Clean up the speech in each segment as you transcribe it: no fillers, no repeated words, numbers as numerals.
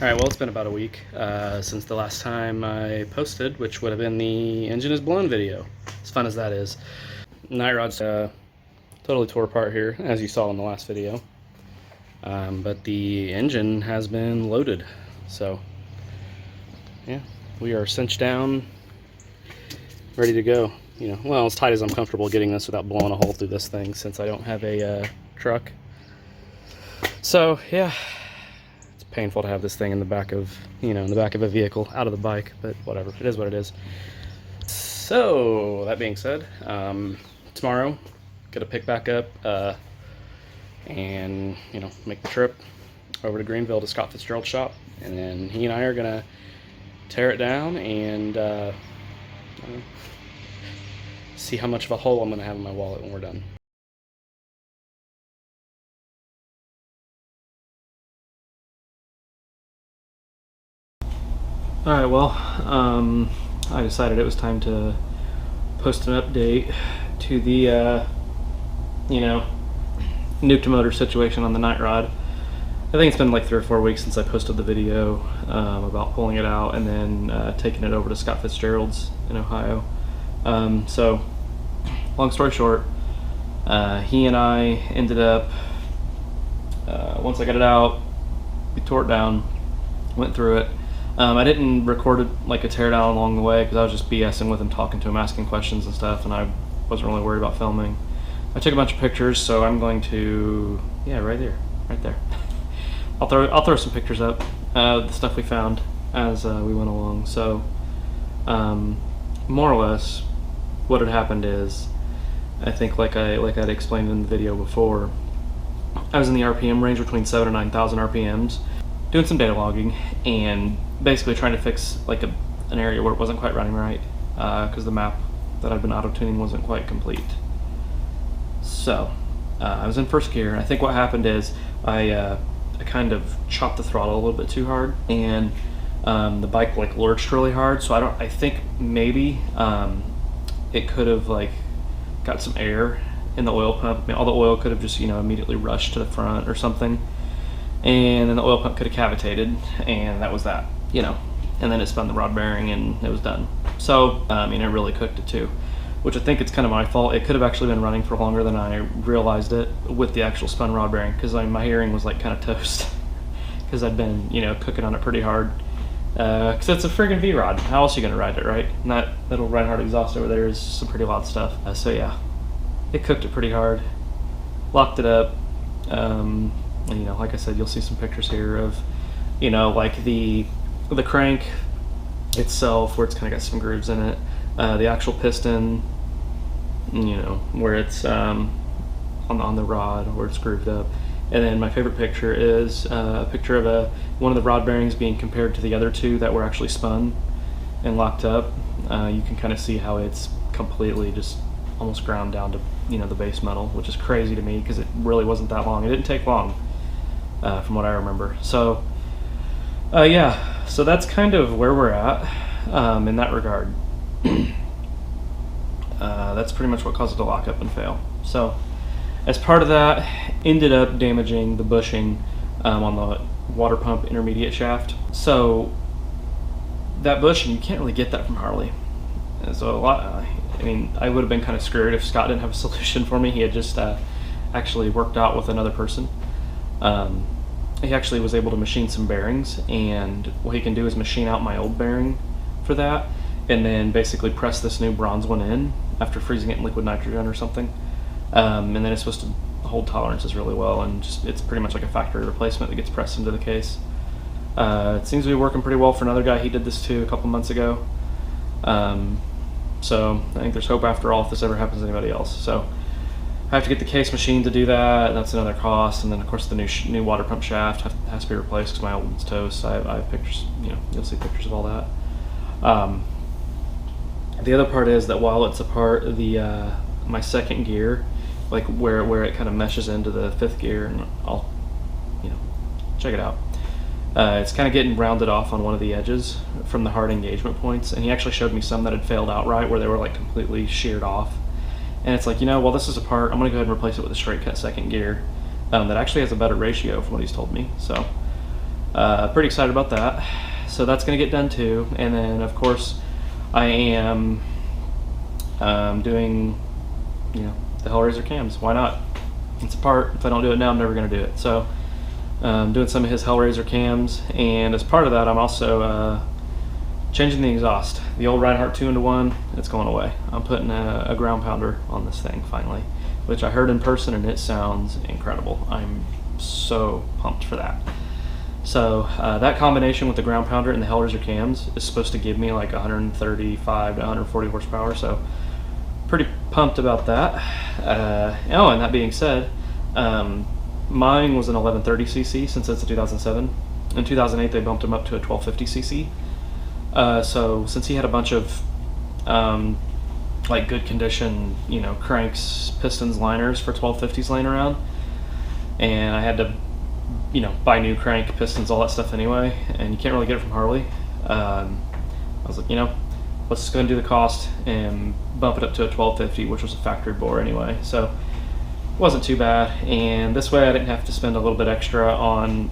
Alright, well, it's been about a week since the last time I posted, which would have been the engine is blown video, as fun as that is. Night rod's totally tore apart here, as you saw in the last video. But the engine has been loaded, so yeah, we are cinched down, ready to go. You know, well, as tight as I'm comfortable getting this without blowing a hole through this thing, since I don't have a truck. So yeah, it's painful to have this thing in the back of, in the back of a vehicle, out of the bike, but whatever, it is what it is. So that being said, tomorrow, gonna pick back up and make the trip over to Greenville to Scott Fitzgerald's shop, and then he and I are gonna tear it down and see how much of a hole I'm gonna have in my wallet when we're done. Alright, well, I decided it was time to post an update to the, nuke to motor situation on the night rod. I think it's been like 3 or 4 weeks since I posted the video about pulling it out and then taking it over to Scott Fitzgerald's in Ohio. So, long story short, he and I ended up, once I got it out, we tore it down, went through it. I didn't record like a teardown along the way because I was just BSing with him, talking to him, asking questions and stuff, and I wasn't really worried about filming. I took a bunch of pictures, so I'm going to, yeah, right there. I'll throw some pictures up, the stuff we found as we went along. So, more or less, what had happened is, I think like I'd explained in the video before, I was in the RPM range between 7,000 and 9,000 RPMs, doing some data logging and basically trying to fix like an area where it wasn't quite running right because the map that I'd been auto-tuning wasn't quite complete. So I was in first gear. I think what happened is I kind of chopped the throttle a little bit too hard, and the bike like lurched really hard. So I think maybe it could have like got some air in the oil pump. I mean, all the oil could have just immediately rushed to the front or something, and then the oil pump could have cavitated, and that was that, and then it spun the rod bearing and it was done. So it really cooked it too, which I think it's kind of my fault. It could have actually been running for longer than I realized it with the actual spun rod bearing, because my hearing was like kind of toast because I'd been cooking on it pretty hard, because it's a friggin' V-rod. How else are you gonna ride it, right? And that little Reinhardt exhaust over there is some pretty loud stuff. So yeah, it cooked it pretty hard, locked it up. And like I said, you'll see some pictures here of like the crank itself, where it's kind of got some grooves in it, the actual piston, where it's on the rod where it's grooved up. And then my favorite picture is a picture of one of the rod bearings being compared to the other two that were actually spun and locked up. You can kind of see how it's completely just almost ground down to the base metal, which is crazy to me because it really wasn't that long. It didn't take long from what I remember. So yeah, so that's kind of where we're at in that regard. That's pretty much what caused it to lock up and fail. So as part of that, ended up damaging the bushing on the water pump intermediate shaft. So that bushing, you can't really get that from Harley. So I would have been kind of screwed if Scott didn't have a solution for me. He had just actually worked out with another person. He actually was able to machine some bearings, and what he can do is machine out my old bearing for that, and then basically press this new bronze one in after freezing it in liquid nitrogen or something. And then it's supposed to hold tolerances really well, and it's pretty much like a factory replacement that gets pressed into the case. It seems to be working pretty well for another guy. He did this too a couple months ago. So I think there's hope after all if this ever happens to anybody else. So I have to get the case machine to do that, and that's another cost. And then of course the new water pump shaft has to be replaced because my old one's toast. I have pictures, you'll see pictures of all that. The other part is that while it's a part of the my second gear, like where it kind of meshes into the fifth gear, and I'll check it out. It's kind of getting rounded off on one of the edges from the hard engagement points, and he actually showed me some that had failed outright where they were like completely sheared off. And it's like, well, this is a part, I'm going to go ahead and replace it with a straight cut second gear that actually has a better ratio from what he's told me. So Pretty excited about that. So that's going to get done too. And then, of course, I am doing, the Hellraiser cams. Why not? It's a part. If I don't do it now, I'm never going to do it. So doing some of his Hellraiser cams. And as part of that, I'm also changing the exhaust. The old Reinhardt 2-in-1, it's going away. I'm putting a ground pounder on this thing finally, which I heard in person and it sounds incredible. I'm so pumped for that. So that combination with the ground pounder and the Hellraiser cams is supposed to give me like 135 to 140 horsepower, so pretty pumped about that. And that being said, mine was an 1130cc since it's a 2007. In 2008 they bumped him up to a 1250cc. So since he had a bunch of like good condition, cranks, pistons, liners for 1250s laying around, and I had to buy new crank, pistons, all that stuff anyway, and you can't really get it from Harley. I was like, let's just go and do the cost and bump it up to a 1250, which was a factory bore anyway, so it wasn't too bad. And this way I didn't have to spend a little bit extra on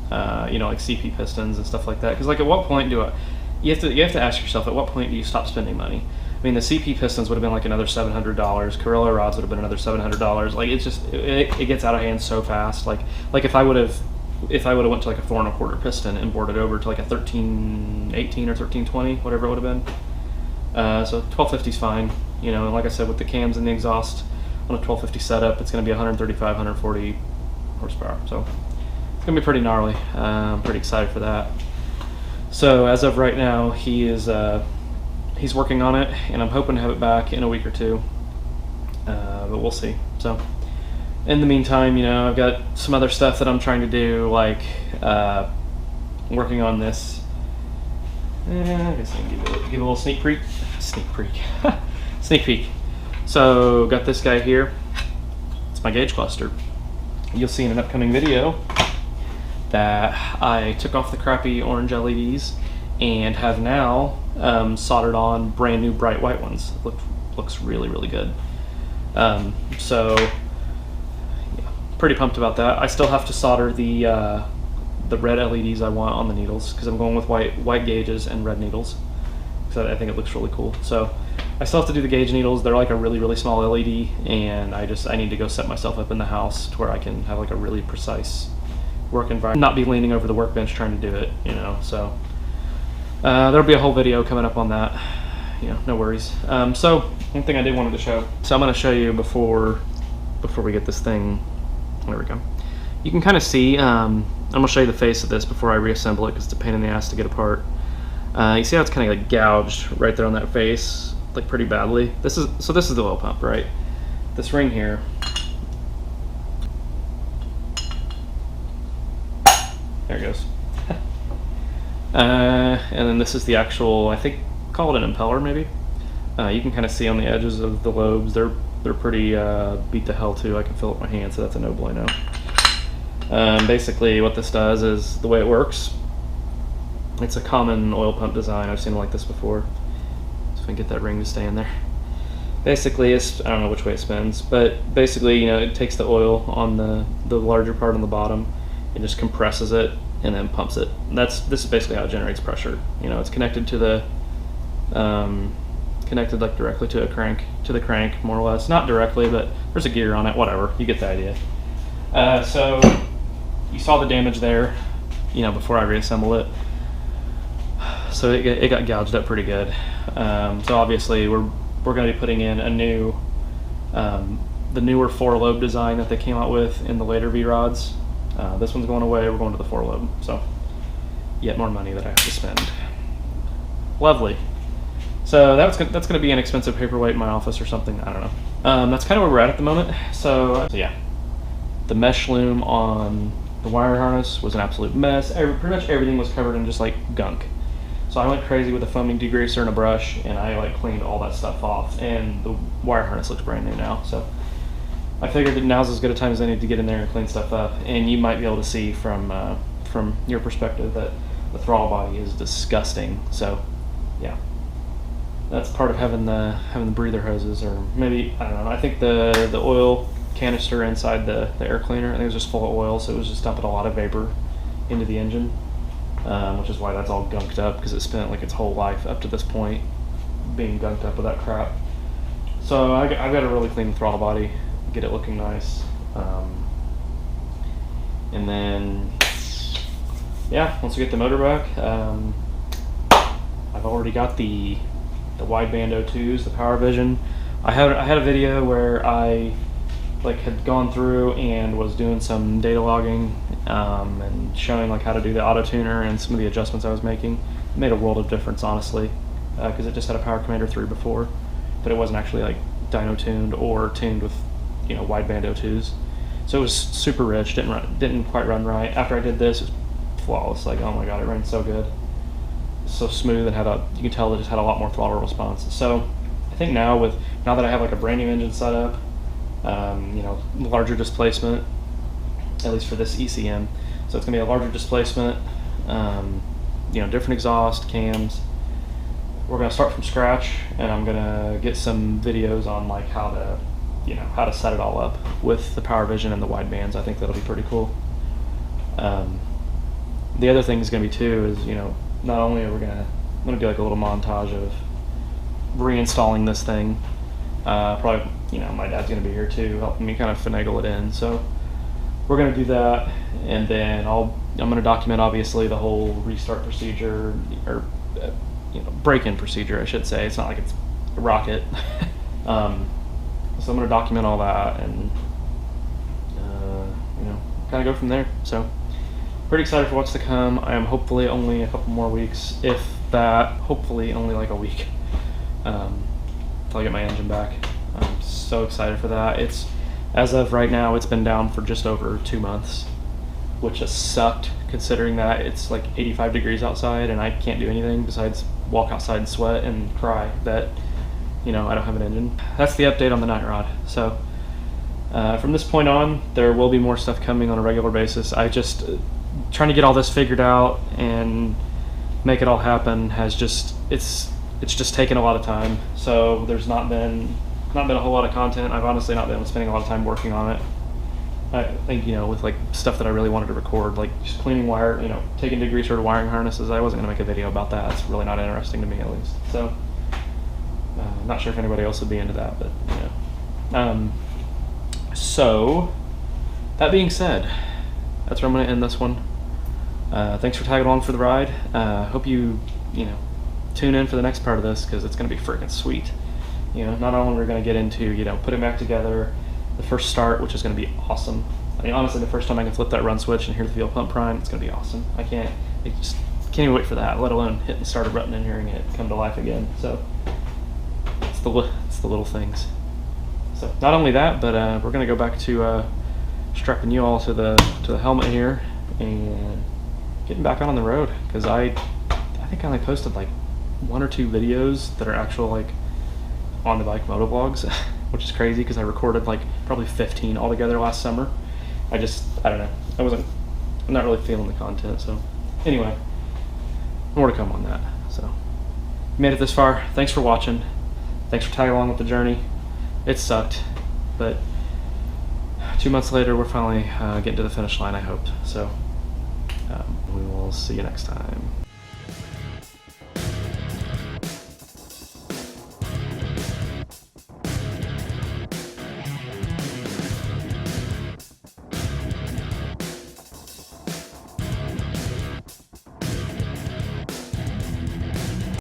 like CP pistons and stuff like that, because like at what point you have to ask yourself, at what point do you stop spending money? I mean, the CP pistons would have been like another $700. Carrillo rods would have been another $700. Like it's just it gets out of hand so fast. Like if I would have went to like a 4 1/4 piston and bored it over to like a 1318 or 1320, whatever it would have been. So 1250 is fine. And like I said, with the cams and the exhaust on a 1250 setup, it's going to be 135, 140 horsepower. So it's going to be pretty gnarly. I'm pretty excited for that. So as of right now, he's working on it, and I'm hoping to have it back in a week or two, but we'll see. So in the meantime, I've got some other stuff that I'm trying to do, like working on this. I guess I can give a little sneak peek. Sneak peek. So got this guy here. It's my gauge cluster. You'll see in an upcoming video that I took off the crappy orange LEDs and have now soldered on brand new bright white ones. Looks really, really good. So yeah, pretty pumped about that. I still have to solder the red LEDs I want on the needles, because I'm going with white gauges and red needles, because I think it looks really cool. So I still have to do the gauge needles. They're like a really, really small LED, and I need to go set myself up in the house to where I can have like a really precise work environment, not be leaning over the workbench trying to do it, so there'll be a whole video coming up on that, no worries. So one thing I did wanted to show, so I'm going to show you before we get this thing, there we go. You can kind of see, I'm going to show you the face of this before I reassemble it, because it's a pain in the ass to get apart. You see how it's kind of like gouged right there on that face, like pretty badly. This is the oil pump, right? This ring here, there it goes. And then this is the actual, I think, call it an impeller maybe. You can kind of see on the edges of the lobes, they're pretty beat to hell too. I can feel it with my hand, so that's a no bueno. Basically what this does is, the way it works, it's a common oil pump design. I've seen it like this before. So if I can get that ring to stay in there. Basically, I don't know which way it spins, but basically, it takes the oil on the larger part on the bottom, it just compresses it and then pumps it. This is basically how it generates pressure. It's connected to the connected like directly to the crank, more or less. Not directly, but there's a gear on it. Whatever, you get the idea. So you saw the damage there, before I reassembled it. So it got gouged up pretty good. So obviously we're going to be putting in a new the newer 4-lobe design that they came out with in the later V rods. This one's going away, we're going to the 4-lobe, so yet more money that I have to spend. Lovely. So that's going to be an expensive paperweight in my office or something, I don't know. That's kind of where we're at the moment. So yeah, the mesh loom on the wiring harness was an absolute mess. Pretty much everything was covered in just like gunk. So I went crazy with a foaming degreaser and a brush, and I like cleaned all that stuff off, and the wire harness looks brand new now. So I figured that now's as good a time as any to get in there and clean stuff up. And you might be able to see from your perspective that the throttle body is disgusting. So yeah, that's part of having the breather hoses, or maybe, I don't know. I think the oil canister inside the air cleaner, I think it was just full of oil, so it was just dumping a lot of vapor into the engine, which is why that's all gunked up, because it spent like its whole life up to this point being gunked up with that crap. So I've got to really clean the throttle body, get it looking nice, and then yeah, once we get the motor back, I've already got the wideband O2s, the Power Vision. I had a video where I had gone through and was doing some data logging and showing how to do the auto tuner and some of the adjustments I was making. It made a world of difference, honestly, because it just had a Power Commander 3 before, but it wasn't actually dyno tuned or tuned with wideband O2s. So it was super rich, didn't quite run right. After I did this, it was flawless. Oh my god, it ran so good, so smooth, and you can tell it just had a lot more throttle response. So I think now that I have a brand new engine set up, larger displacement, at least for this ECM, so it's gonna be a larger displacement, different exhaust, cams. We're gonna start from scratch, and I'm gonna get some videos on how to set it all up with the Power Vision and the widebands. I think that'll be pretty cool. The other thing is gonna be too is not only are I'm gonna do a little montage of reinstalling this thing. Probably my dad's gonna be here too, helping me kind of finagle it in. So we're gonna do that, and then I'm gonna document obviously the whole restart procedure, or break-in procedure, I should say. It's not like it's a rocket. So I'm gonna document all that and kind of go from there. So pretty excited for what's to come. I am hopefully only a couple more weeks, if that. Hopefully only a week until I get my engine back. I'm so excited for that. As of right now, it's been down for just over 2 months, which has sucked, considering that it's 85 degrees outside and I can't do anything besides walk outside and sweat and cry that I don't have an engine. That's the update on the night rod. So from this point on, there will be more stuff coming on a regular basis. I just trying to get all this figured out and make it all happen has it's just taken a lot of time. So there's not been a whole lot of content. I've honestly not been spending a lot of time working on it. I think with stuff that I really wanted to record, just cleaning wire, taking degreaser to wiring harnesses. I wasn't gonna make a video about that. It's really not interesting to me, at least. So not sure if anybody else would be into that, but so that being said, that's where I'm gonna end this one. Thanks for tagging along for the ride. Hope you tune in for the next part of this, because it's gonna be freaking sweet. Not only we're gonna get into putting back together the first start, which is gonna be awesome. I mean, honestly, the first time I can flip that run switch and hear the fuel pump prime, it's gonna be awesome. I just can't even wait for that, let alone hitting the starter button and hearing it come to life again. So it's the little things. So not only that, but we're gonna go back to strapping you all to the helmet here and getting back out on the road, because I think I only posted 1 or 2 videos that are actual on the bike motovlogs, which is crazy because I recorded probably 15 altogether last summer. I don't know, I'm not really feeling the content. So anyway, more to come on that. So you made it this far, thanks for watching, thanks for tagging along with the journey. It sucked, but 2 months later we're finally getting to the finish line, I hope. So we will see you next time.